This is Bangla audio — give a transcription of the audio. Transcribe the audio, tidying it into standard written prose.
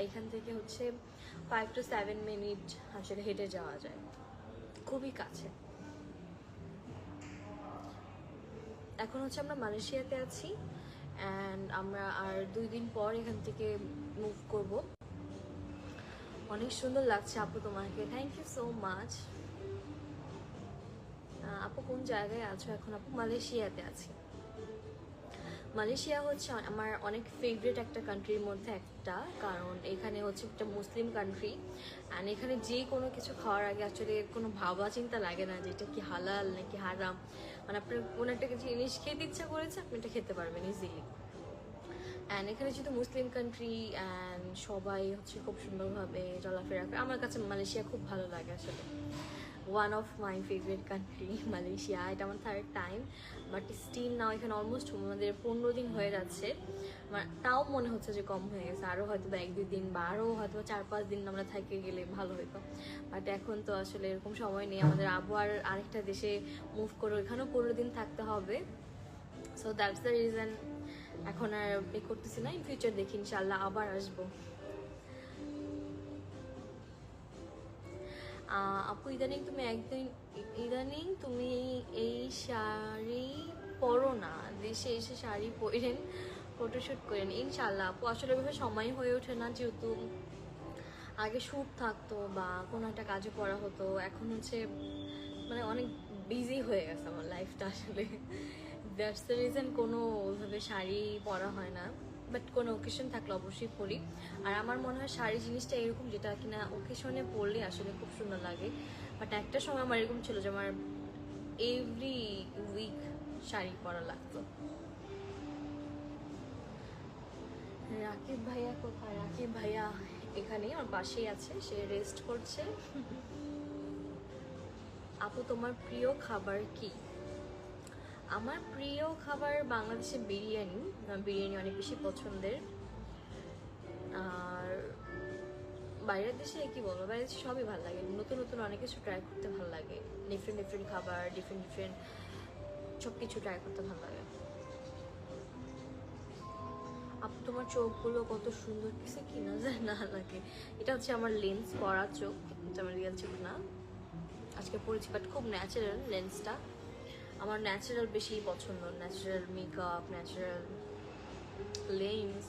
এখান থেকে হচ্ছে 5 to 7 মিনিট আসলে হেঁটে যাওয়া যায়, খুবই কাছে। এখন হচ্ছে আমরা মালয়েশিয়াতে আছি অ্যান্ড আমরা আর 2 দিন পর এখান থেকে মুভ করব। অনেক সুন্দর লাগছে আপু তোমাকে, থ্যাংক ইউ সো মাচ। আপু কোন জায়গায় আছো এখন? আপু মালয়েশিয়াতে আছি। মালয়েশিয়া হচ্ছে আমার অনেক ফেভারিট একটা কান্ট্রির মধ্যে একটা, কারণ এখানে হচ্ছে একটা মুসলিম কান্ট্রি অ্যান্ড এখানে যে কোনো কিছু খাওয়ার আগে আসলে কোনো ভাবা চিন্তা লাগে না যে এটা কি হালাল নাকি হারাম। মানে আপনার কোনো একটা জিনিস খেতে ইচ্ছা করেছে, আপনি এটা খেতে পারবেন ইজিলি। অ্যান্ড এখানে যেহেতু মুসলিম কান্ট্রি অ্যান্ড সবাই হচ্ছে খুব সুন্দরভাবে চলাফেরা করে, আমার কাছে মালয়েশিয়া খুব ভালো লাগে আসলে। One of my favourite country Malaysia. এটা আমার 3rd time, but still now এখানে অলমোস্ট আমাদের 15 দিন হয়ে যাচ্ছে। আমার তাও মনে হচ্ছে যে কম হয়ে গেছে, আরও হয়তো বা 1-2 দিন বা আরও হয়তো 4-5 দিন আমরা থেকে গেলে ভালো হতো। বাট এখন তো আসলে এরকম সময় নেই, আমাদের আবু আরেকটা দেশে মুভ করে ওইখানেও 15 দিন থাকতে হবে। সো দ্যাটস দ্য রিজন এখন আর করতেছি না। ইন ফিউচার দেখি ইনশাল্লাহ আবার আসবো। আপু ইদানিং তুমি এই শাড়ি পরো না, দেশে এসে শাড়ি পরেন, ফটোশ্যুট করেন। ইনশাল্লাহ আপু, আসলে ওইভাবে সময় হয়ে ওঠে না, যেহেতু আগে শ্যুট থাকতো বা কোনো একটা কাজে পড়া হতো। এখন হচ্ছে মানে অনেক বিজি হয়ে গেছে আমার লাইফটা আসলে। দ্যাটস দ্য রিজন কোনো ওইভাবে শাড়ি পরা হয় না, বাট কোনো ওকেশন থাকলে অবশ্যই পরি। আর আমার মনে হয় শাড়ি জিনিসটা এরকম যেটা কিনা ওকেশনে পরলে আসলে খুব সুন্দর লাগে। বাট একটা সময় আমার এরকম ছিল যে আমার এভরি উইক শাড়ি পরা লাগতো। রাকিব ভাইয়া কোথায়? রাকিব ভাইয়া এখানে আমার পাশেই আছে, সে রেস্ট করছে। আপু তোমার প্রিয় খাবার কি? আমার প্রিয় খাবার বাংলাদেশে বিরিয়ানি। বিরিয়ানি অনেক বেশি পছন্দের। আর বাইরের দেশে কি বলবো, বাইরের দেশে সবই ভালো লাগে, নতুন নতুন অনেক কিছু ট্রাই করতে ভালো লাগে। ডিফারেন্ট খাবার, ডিফারেন্ট সব কিছু ট্রাই করতে ভালো লাগে। আপু তোমার চোখগুলো কত সুন্দর, কিছু কিনা যায় না লাগে। এটা হচ্ছে আমার লেন্স পরা চোখ, এটা আমার রিয়েল চোখ না, আজকে পড়েছি। বাট খুব ন্যাচারাল লেন্সটা, আমার ন্যাচারাল বেশি পছন্দ। Natural makeup, natural lens,